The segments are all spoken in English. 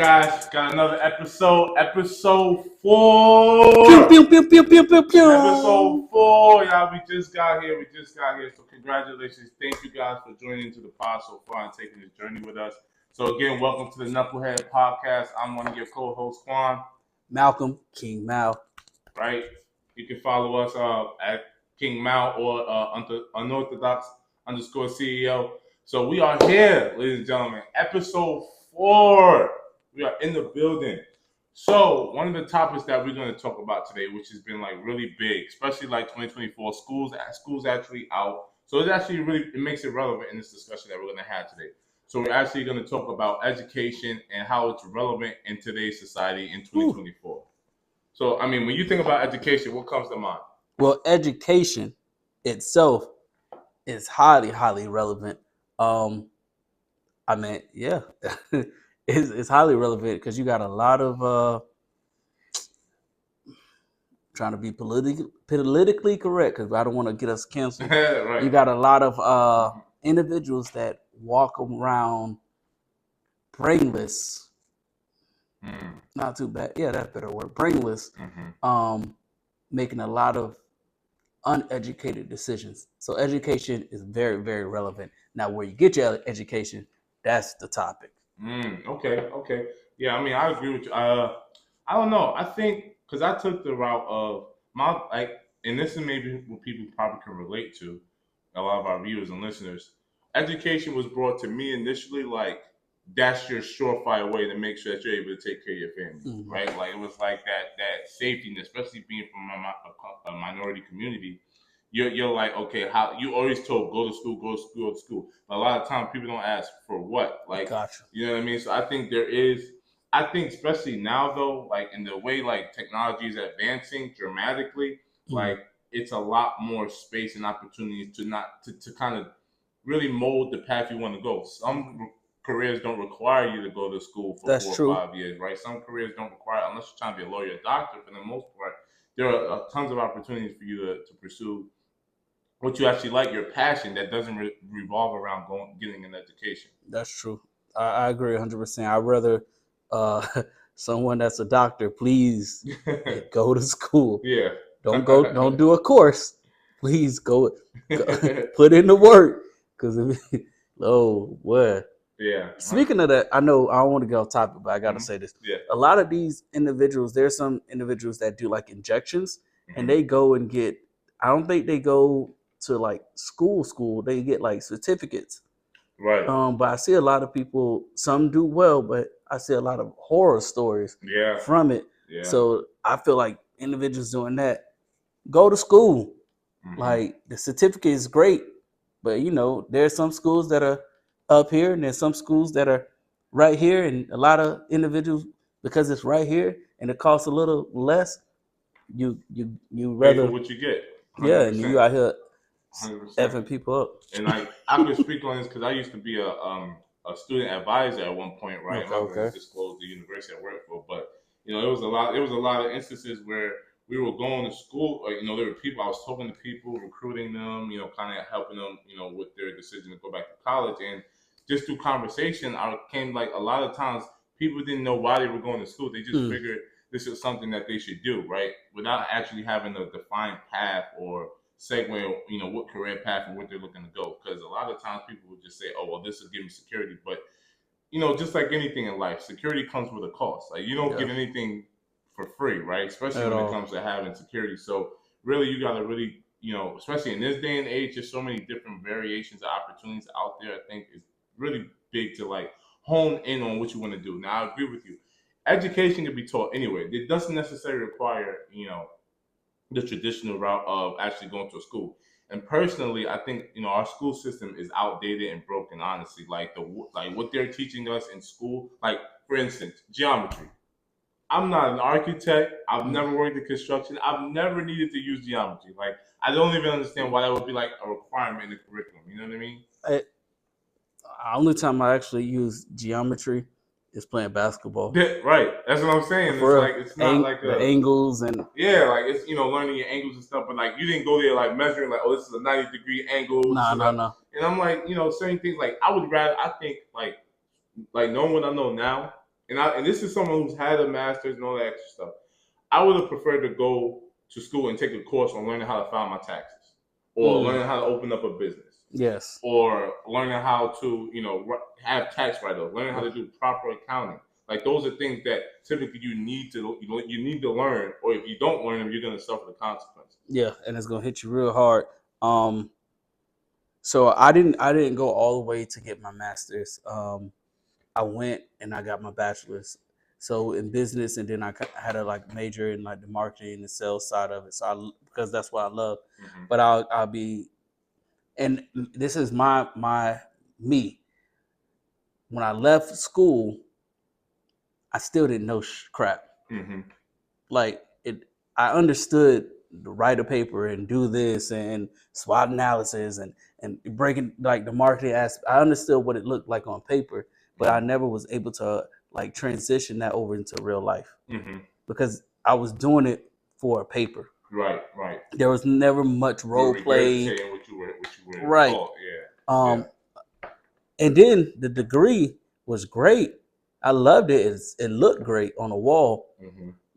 guys, got another episode 4. Pew, pew, pew, pew, pew, pew. Episode 4, y'all. We just got here. So congratulations. Thank you guys for joining into the pod so far and taking this journey with us. So again, welcome to the Knuckle Head Podcast. I'm one of your co-hosts, Quan. Malcolm, King Mal. Right? You can follow us at King Mal or unorthodox_CEO. So we are here, ladies and gentlemen. Episode 4. We are in the building. So one of the topics that we're going to talk about today, which has been like really big, especially like 2024, schools actually out. So it makes it relevant in this discussion that we're going to have today. So we're actually going to talk about education and how it's relevant in today's society in 2024. Ooh. So, I mean, when you think about education, what comes to mind? Well, education itself is highly, highly relevant. It's highly relevant because you got a lot of trying to be politically correct because I don't want to get us canceled. Right. You got a lot of individuals that walk around brainless. Not too bad. Yeah, that's a better word. Brainless. Making a lot of uneducated decisions. So education is very, very relevant. Now, where you get your education, that's the topic. Okay. Yeah, I mean, I agree with you. I don't know. I think because I took the route of and this is maybe what people probably can relate to, a lot of our viewers and listeners. Education was brought to me initially like that's your surefire way to make sure that you're able to take care of your family, right? Like it was like that safety net, especially being from a minority community. You're like, okay, how you always told go to school. But a lot of times people don't ask for what, like, gotcha. You know what I mean? So I think especially now though, like in the way like technology is advancing dramatically, like it's a lot more space and opportunities to kind of really mold the path you want to go. Some careers don't require you to go to school for 4 or 5 years, right? Some careers don't require, unless you're trying to be a lawyer or doctor, for the most part, there are tons of opportunities for you to pursue what you actually like, your passion that doesn't revolve around getting an education. That's true. I agree 100%. I'd rather someone that's a doctor, please go to school. Yeah. Don't do a course. Please go put in the work. Because Yeah. Speaking of that, I know I don't want to get off topic, but I got to say this. Yeah. A lot of these individuals, there's some individuals that do like injections, and they go and get. I don't think they go to like school. They get like certificates. Right. But I see a lot of people. Some do well, but I see a lot of horror stories. From it. Yeah. So I feel like individuals doing that go to school. Like the certificate is great, but there's some schools that are up here and there's some schools that are right here, and a lot of individuals, because it's right here and it costs a little less, you rather pay for what you get. 100%. Yeah, and you out here 100%. Effing people up. And like I can speak on this because I used to be a student advisor at one point, right? I'm not going to disclose the university I worked for, but it was a lot of instances where we were going to school, there were people, I was talking to people, recruiting them, kind of helping them, with their decision to go back to college. And just through conversation, I came like a lot of times people didn't know why they were going to school. They just figured this is something that they should do, right? Without actually having a defined path or segue, what career path and what they're looking to go. Because a lot of times people would just say, oh, well, this will give me security. But, just like anything in life, security comes with a cost. Like you don't get anything for free, right? Especially when it comes to having security. So really, you got to really, especially in this day and age, there's so many different variations of opportunities out there. I think it's really big to like hone in on what you want to do. Now, I agree with you. Education can be taught anyway. It doesn't necessarily require, the traditional route of actually going to a school. And personally, I think, our school system is outdated and broken, honestly. Like what they're teaching us in school, like for instance, geometry. I'm not an architect. I've never worked in construction. I've never needed to use geometry. Like, I don't even understand why that would be like a requirement in the curriculum. You know what I mean? The only time I actually use geometry is playing basketball. Yeah, right. That's what I'm saying. It's not like the angles and like it's learning your angles and stuff. But like you didn't go there like measuring like, oh, this is a 90-degree angle. No. And I'm like, certain things like I think like knowing what I know now. and this is someone who's had a master's and all that extra stuff. I would have preferred to go to school and take a course on learning how to file my taxes, or learning how to open up a business. Yes. Or learning how to, have tax write-offs, learning how to do proper accounting. Like those are things that typically you need to learn, or if you don't learn them, you're going to suffer the consequences. Yeah, and it's going to hit you real hard. So I didn't go all the way to get my master's. I went and I got my bachelor's. So in business, and then I had a major in the marketing and sales side of it. So because that's what I love. Mm-hmm. But I'll be, and this is me. When I left school, I still didn't know crap. Mm-hmm. I understood to write a paper and do this and SWOT analysis and breaking the marketing aspect. I understood what it looked like on paper, but I never was able to transition that over into real life, because I was doing it for a paper. Right. There was never much role play. What you were right. Taught. Yeah. And then the degree was great. I loved it. It looked great on the wall,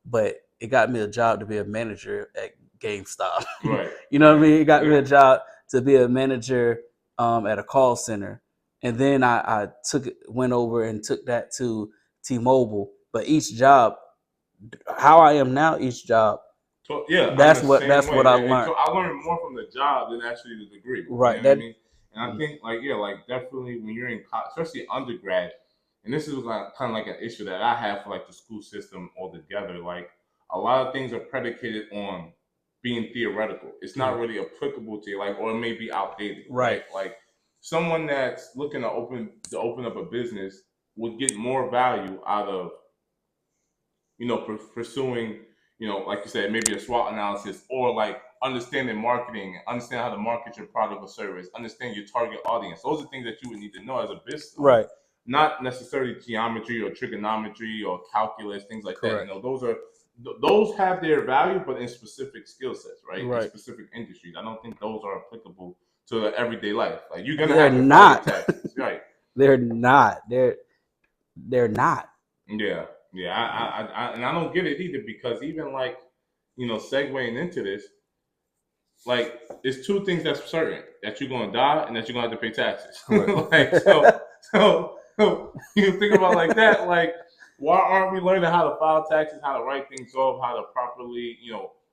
but it got me a job to be a manager at GameStop. Right. You know what I mean? It got me a job to be a manager at a call center. And then I went over and took that to T-Mobile. But each job, how I am now, each job, so, that's what I learned. So I learned more from the job than actually the degree. Right. You know what I mean? And I think definitely when you're in college, especially undergrad, and this is kind of like an issue that I have for the school system altogether. A lot of things are predicated on being theoretical. It's not really applicable to you, or it may be outdated. Right. Someone that's looking to open up a business would get more value out of, pursuing, like you said, maybe a SWOT analysis, or understanding marketing, understand how to market your product or service, understand your target audience. Those are things that you would need to know as a business owner. Right. Not necessarily geometry or trigonometry or calculus, things like Correct. that. Those have their value, but in specific skill sets, right? In specific industries. I don't think those are applicable to the everyday life. You're gonna have to taxes, right? They're not. They're not. Yeah. I don't get it either, because even segueing into this, it's two things that's certain: that you're gonna die and that you're gonna have to pay taxes. So you think about that, why aren't we learning how to file taxes, how to write things off, how to properly,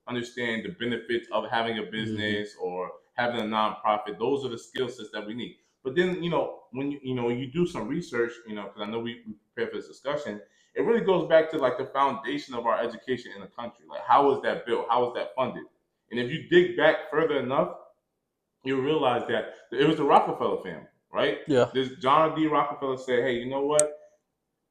understand the benefits of having a business or having a nonprofit? Those are the skill sets that we need. But then, when you do some research, because I know we prepare for this discussion, it really goes back to the foundation of our education in the country. How was that built? How was that funded? And if you dig back further enough, you'll realize that it was the Rockefeller family, right? Yeah. This John D. Rockefeller said, hey, you know what?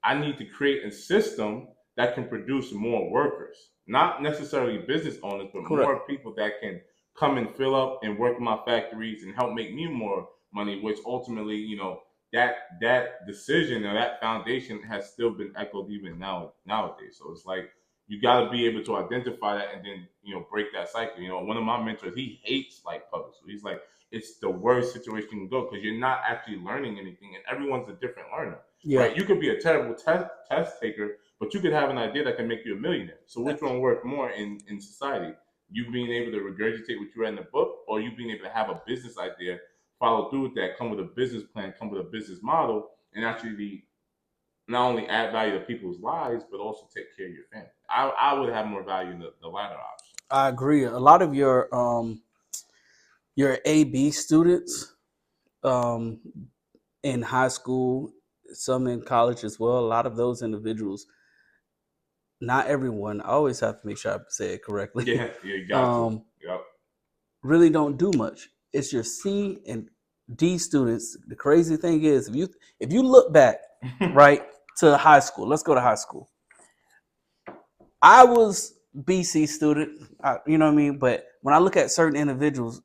I need to create a system that can produce more workers, not necessarily business owners, but more people that can come and fill up and work in my factories and help make me more money, which ultimately, that decision or that foundation has still been echoed even nowadays. So it's you got to be able to identify that and then, break that cycle. One of my mentors, he hates public school. He's it's the worst situation you can go, because you're not actually learning anything, and everyone's a different learner. Yeah. Right? You could be a terrible test taker, but you could have an idea that can make you a millionaire. So which one works more in society? You being able to regurgitate what you read in the book, or you being able to have a business idea, follow through with that, come with a business plan, come with a business model, and actually not only add value to people's lives, but also take care of your family. I would have more value in the latter option. I agree. A lot of your AB students in high school, some in college as well, a lot of those individuals, not everyone, I always have to make sure I say it correctly. Yeah, you got to. Yep. Really don't do much. It's your C and D students. The crazy thing is, if you look back right to high school, let's go to high school. I was BC student, you know what I mean? But when I look at certain individuals,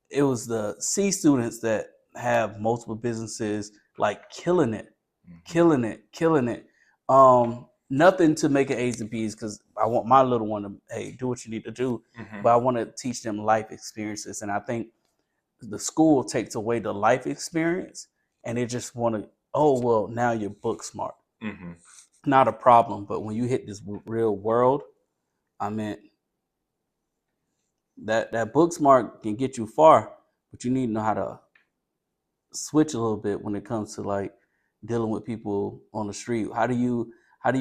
it was the C students that have multiple businesses, killing it. Nothing to make it A's and B's, because I want my little one to, do what you need to do. But I want to teach them life experiences. And I think the school takes away the life experience, and they just want to, now you're book smart. not a problem. But when you hit this real world, I mean, that book smart can get you far, but you need to know how to switch a little bit when it comes to like dealing with people on the street. How do you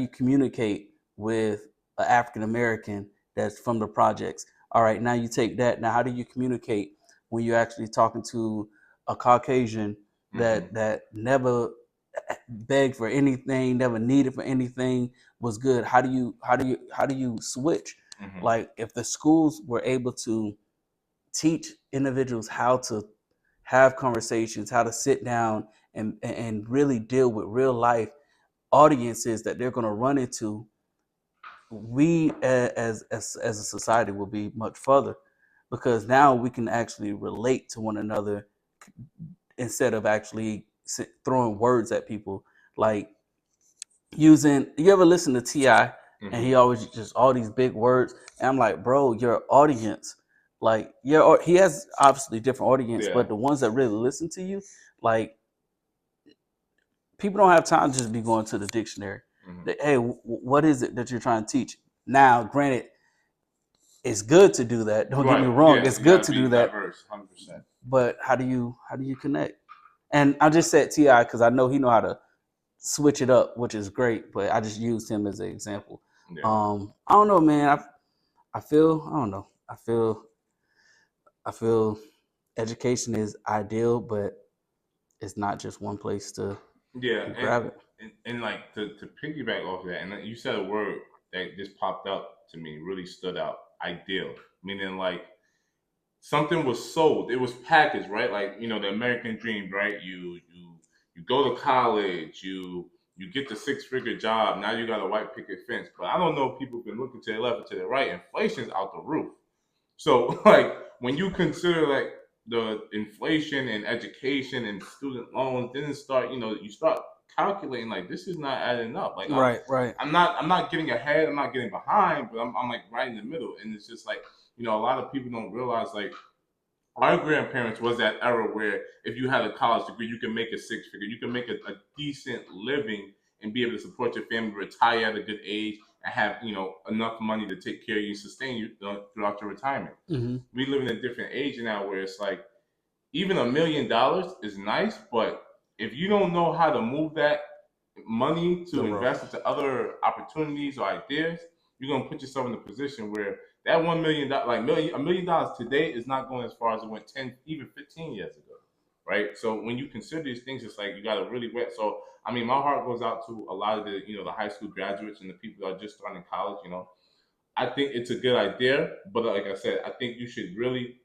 communicate with an African American that's from the projects? All right, now you take that. Now, how do you communicate when you're actually talking to a Caucasian that never begged for anything, never needed for anything, was good? How do you switch? Like if the schools were able to teach individuals how to have conversations, how to sit down and really deal with real life audiences that they're going to run into, we as a society will be much further, because now we can actually relate to one another instead of actually throwing words at people. Like using, you ever listen to T.I. and he always just all these big words, and I'm like, bro, your audience, like, he has obviously different audience, but the ones that really listen to you, like, people don't have time to just be going to the dictionary. Hey, what is it that you're trying to teach? Now, granted, it's good to do that. Don't get me wrong. It's good to do that. Diverse, 100%. But how do you connect? And I just said T.I. because I know he know how to switch it up, which is great. But I just used him as an example. Yeah. I don't know, man. I feel education is ideal, but it's not just one place to grab it. And like to piggyback off of that, and you said a word that just popped up to me, really stood out. Ideal, meaning like something was sold, it was packaged, right? Like, you know, the American dream, right? You go to college, you get the 6-figure job, now you got a white picket fence. But I don't know if people can look to the left or to the right. Inflation's out the roof. So like when you consider like the inflation and education and student loans, then you start calculating like this is not adding up. Like right. I'm not getting ahead, I'm not getting behind, but I'm like right in the middle. And it's just like, you know, a lot of people don't realize like our grandparents was that era where if you had a college degree, you can make a 6-figure, you can make a decent living and be able to support your family, retire at a good age, and have, you know, enough money to take care of you, sustain you throughout your retirement. We live in a different age now where it's like even $1 million is nice, but if you don't know how to move that money to invest into other opportunities or ideas, you're gonna put yourself in a position where that $1 million, $1 million today is not going as far as it went 10, even 15 years ago, right? So when you consider these things, it's like you got to really wet. So I mean, my heart goes out to a lot of the, you know, the high school graduates and the people that are just starting college. You know, I think it's a good idea, but like I said, I think you should really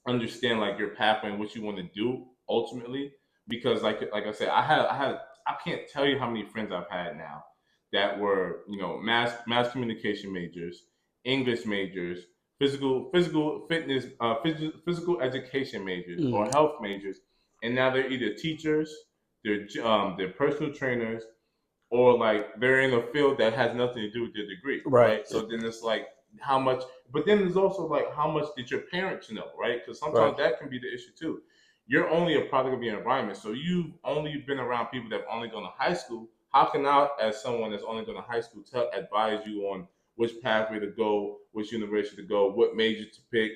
understand like your pathway and what you want to do ultimately, because like I said, I can't tell you how many friends I've had now that were, you know, mass communication majors, English majors, physical fitness, physical education majors, or health majors, and now they're either teachers, they're personal trainers, or like they're in a field that has nothing to do with their degree, right? So then it's like how much, but then there's also like how much did your parents know, right? Because sometimes that can be the issue too. You're only a product of your environment, so you've only been around people that have only gone to high school. How can I, as someone that's only gone to high school, advise you on which pathway to go, which university to go, what major to pick,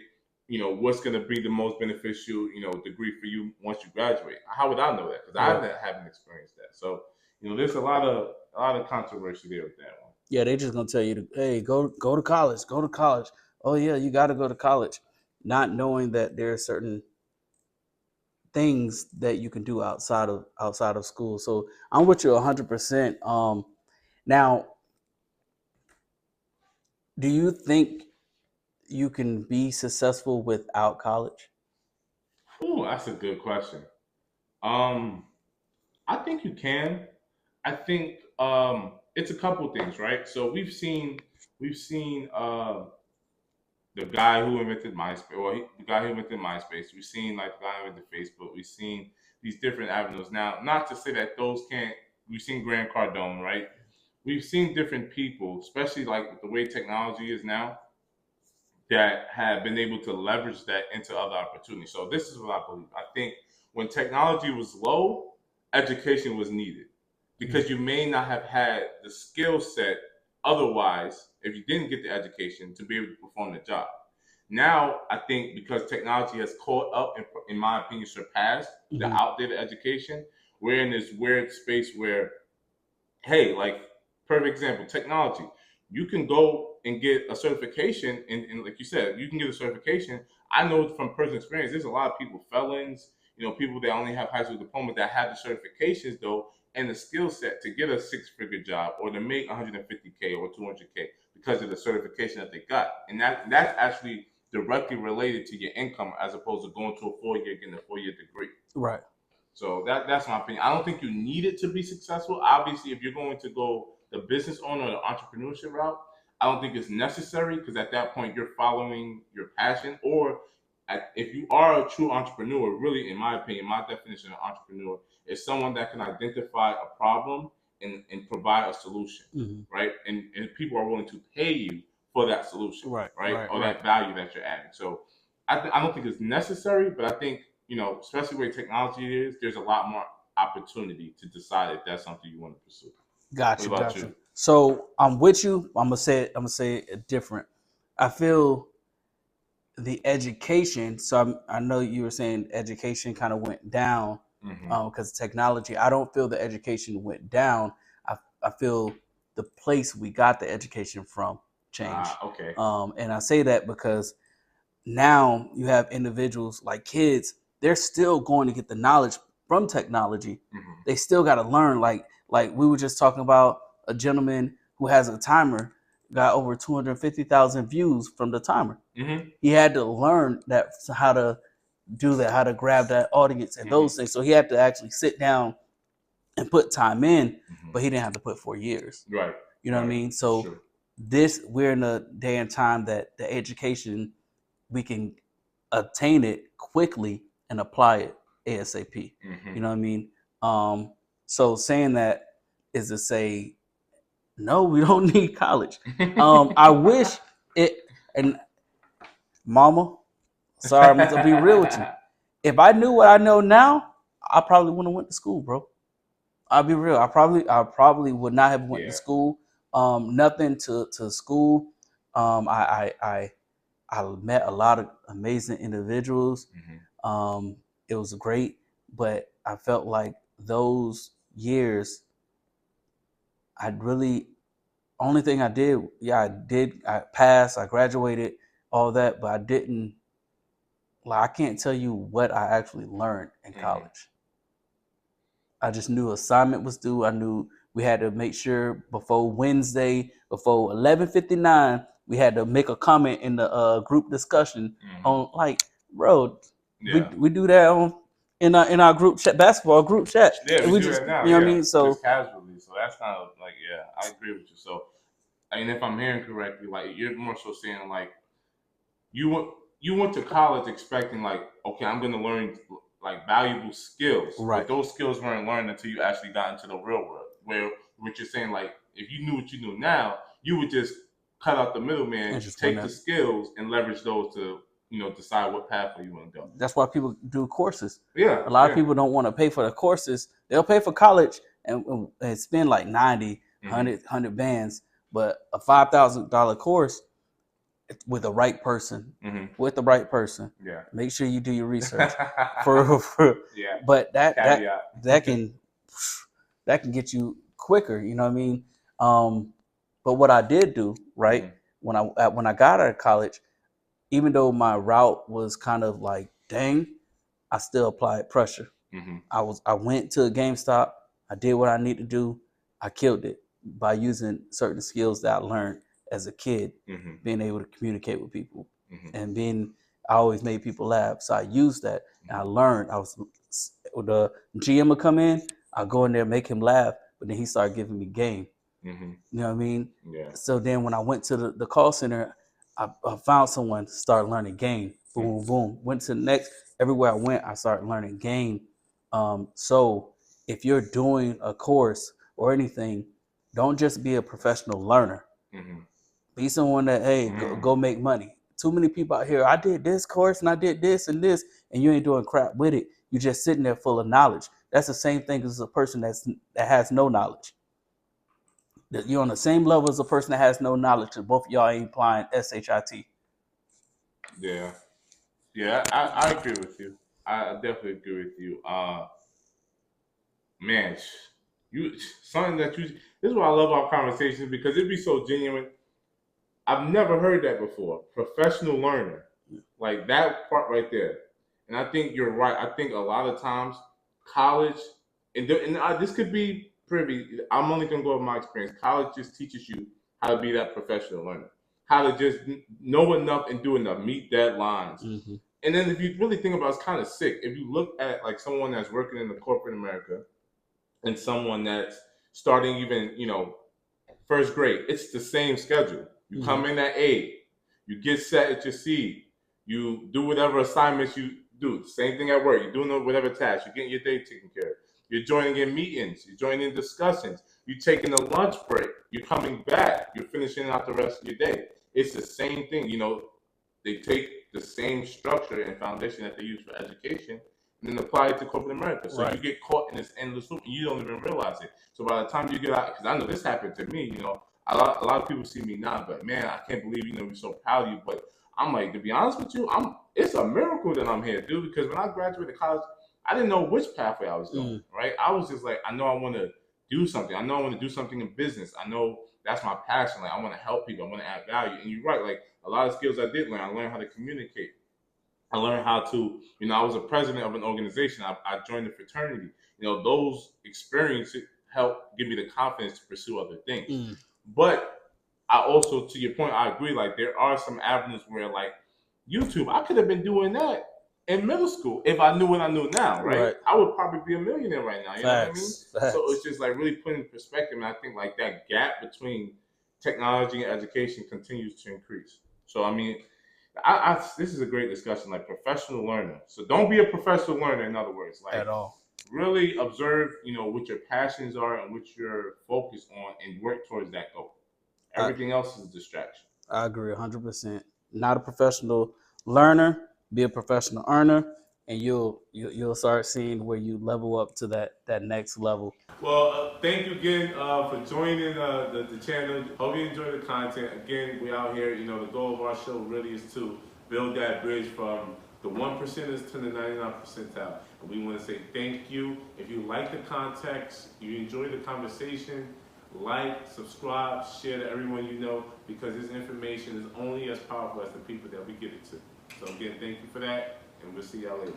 you know, what's going to be the most beneficial, you know, degree for you once you graduate? How would I know that? Because I haven't experienced that. So, you know, there's a lot of controversy there with that one. Yeah, they just gonna tell you, hey, go to college, go to college. Oh yeah, you got to go to college, not knowing that there are certain things that you can do outside of school. So I'm with you 100%. Now, do you think you can be successful without college? Oh, that's a good question. I think you can. I think it's a couple things, right? So we've seen the guy who invented MySpace, or the guy who invented MySpace. We've seen like the guy who invented Facebook. We've seen these different avenues. Now, not to say that those can't. We've seen Grant Cardone, right? We've seen different people, especially like the way technology is now, that have been able to leverage that into other opportunities. So this is what I believe. I think when technology was low, education was needed. because you may not have had the skill set otherwise if you didn't get the education to be able to perform the job. Now, I think because technology has caught up, in my opinion, surpassed the outdated education, we're in this weird space where, hey, like, perfect example, technology. You can go and get a certification, and like you said, you can get a certification. I know from personal experience, there's a lot of people, felons, people that only have high school diplomas that have the certifications, though, and the skill set to get a six-figure job or to make $150K or $200K because of the certification that they got. And that's actually directly related to your income as opposed to going to a 4-year, getting a 4-year degree. Right. So that's my opinion. I don't think you need it to be successful. Obviously, if you're going to go the business owner or the entrepreneurship route, I don't think it's necessary because at that point you're following your passion. Or if you are a true entrepreneur, really, in my opinion, my definition of entrepreneur is someone that can identify a problem and provide a solution, right? And people are willing to pay you for that solution, right? Or that value that you're adding. So I don't think it's necessary, but I think, especially where technology is, there's a lot more opportunity to decide if that's something you want to pursue. Gotcha. You? So I'm with you. I'm gonna say it different. I feel the education. So I know you were saying education kind of went down because of technology. I don't feel the education went down. I feel the place we got the education from changed. Okay. And I say that because now you have individuals like kids. They're still going to get the knowledge from technology. They still got to learn. Like we were just talking about a gentleman who has a timer, got over 250,000 views from the timer. He had to learn how to do that, how to grab that audience and those things. So he had to actually sit down and put time in, but he didn't have to put 4 years. Right. You know what I mean? So we're in a day and time that the education, we can obtain it quickly and apply it ASAP. You know what I mean? So saying that is to say, no, we don't need college. I wish it, and mama, sorry, I'm gonna be real with you. If I knew what I know now, I probably wouldn't have went to school, bro. I'll be real. I probably would not have went to school. Nothing to school. I met a lot of amazing individuals. It was great, but I felt like those years, only thing I did, I passed, I graduated, all that, but I didn't, I can't tell you what I actually learned in college. I just knew assignment was due. I knew we had to make sure before Wednesday, before 11:59, we had to make a comment in the group discussion on, like, bro, we do that in our group chat, basketball group chat. Yeah, we do that now. You know what I mean? So just casually. So that's kind of like, I agree with you. So, I mean, if I'm hearing correctly, like, you're more so saying, like, you went to college expecting, like, okay, I'm going to learn, like, valuable skills. Right. But those skills weren't learned until you actually got into the real world. Where what you're saying, like, if you knew what you knew now, you would just cut out the middleman, take the skills and leverage those to, decide what pathway you want to go. That's why people do courses. Yeah. A lot of people don't want to pay for the courses. They'll pay for college and spend like 90, 100 bands, but a $5,000 course with the right person, make sure you do your research but that can get you quicker, you know what I mean? But what I did do, right, when I got out of college, even though my route was kind of like, dang, I still applied pressure. I went to a GameStop, I did what I need to do, I killed it by using certain skills that I learned as a kid, being able to communicate with people and I always made people laugh. So I used that and I learned. The GM would come in, I'll go in there, make him laugh, but then he started giving me game. You know what I mean? Yeah. So then when I went to the call center, I found someone to start learning game. Boom, boom. Went to the next, everywhere I went, I started learning game. So if you're doing a course or anything, don't just be a professional learner. Be someone that, hey, go make money. Too many people out here, I did this course and I did this and this, and you ain't doing crap with it. You're just sitting there full of knowledge. That's the same thing as a person that has no knowledge. You're on the same level as a person that has no knowledge, and both of y'all ain't applying SHIT. Yeah. Yeah, I agree with you. I definitely agree with you. Man, you something that you. This is why I love our conversations, because it'd be so genuine. I've never heard that before. Professional learner, like that part right there. And I think you're right. I think a lot of times college, and this could be privy. I'm only gonna go with my experience. College just teaches you how to be that professional learner, how to just know enough and do enough, meet deadlines. Mm-hmm. And then if you really think about it, it's kind of sick. If you look at like someone that's working in the corporate America and someone that's starting even, first grade, it's the same schedule. You mm-hmm. come in at 8, you get set at your seat, you do whatever assignments you do. Same thing at work. You're doing whatever tasks. You're getting your day taken care of. You're joining in meetings. You're joining in discussions. You're taking a lunch break. You're coming back. You're finishing out the rest of your day. It's the same thing. They take the same structure and foundation that they use for education and then apply it to corporate America. So right. You get caught in this endless loop and you don't even realize it. So by the time you get out, because I know this happened to me, a lot of people see me now, but man, I can't believe, we're so proud of you. But I'm like, to be honest with you, it's a miracle that I'm here, dude, because when I graduated college, I didn't know which pathway I was going, right? I was just like, I know I want to do something. I know I want to do something in business. I know that's my passion. Like, I want to help people. I want to add value. And you're right. Like, a lot of skills I did learn. I learned how to communicate. I learned how to, I was a president of an organization. I joined a fraternity. Those experiences helped give me the confidence to pursue other things. But I also, to your point, I agree. Like, there are some avenues where, like, YouTube, I could have been doing that in middle school if I knew what I knew now, right? I would probably be a millionaire right now. You know what I mean? Facts. So it's just like really putting in perspective. And I think like that gap between technology and education continues to increase. So, I mean, this is a great discussion, like professional learner. So don't be a professional learner, in other words. Like, at all. Really observe, what your passions are and what you're focused on and work towards that goal. Everything else is a distraction. I agree 100%. Not a professional learner, be a professional earner, and you'll start seeing where you level up to that next level. Well, thank you again for joining the channel. Hope you enjoy the content. Again, we out here, the goal of our show really is to build that bridge from the 1%ers to the 99 percentile. And we want to say thank you. If you like the context, you enjoy the conversation, like, subscribe, share to everyone you know, because this information is only as powerful as the people that we give it to. So again, thank you for that, and we'll see y'all later.